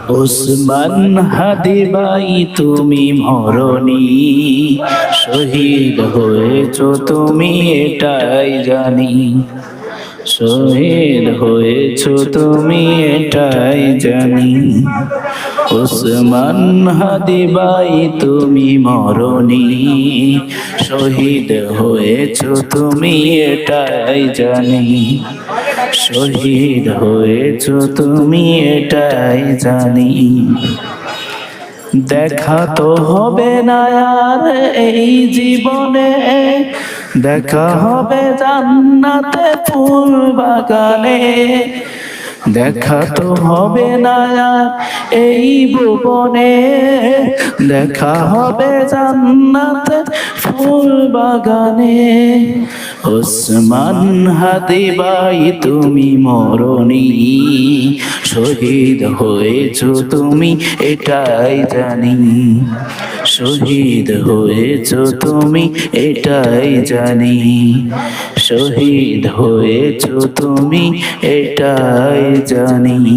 ওসমান হাদি ভাই তুমি মরণি, শহীদ হয়েছো তুমি এটাই জানি। শহীদ হয়েছো তুমি এটাই জানি। ওসমান হাদি ভাই তুমি মরণি, শহীদ হয়েছো তুমি এটাই জানি। শহীদ হয়েছো তুমি এটাই জানি। দেখা তো হবে না আর এই জীবনে, দেখা হবে জান্নাতে ফুল বাগানে। দেখা তো হবে না আর এই ভুবনে, দেখা হবে জান্নাতে ফুল বাগানে। ওসমান হাদি ভাই তুমি মরণি, শহীদ হয়েছো তুমি এটাই জানি। শহীদ হয়েছো তুমি এটাই জানি। শহীদ হয়েছো তুমি এটাই জানি।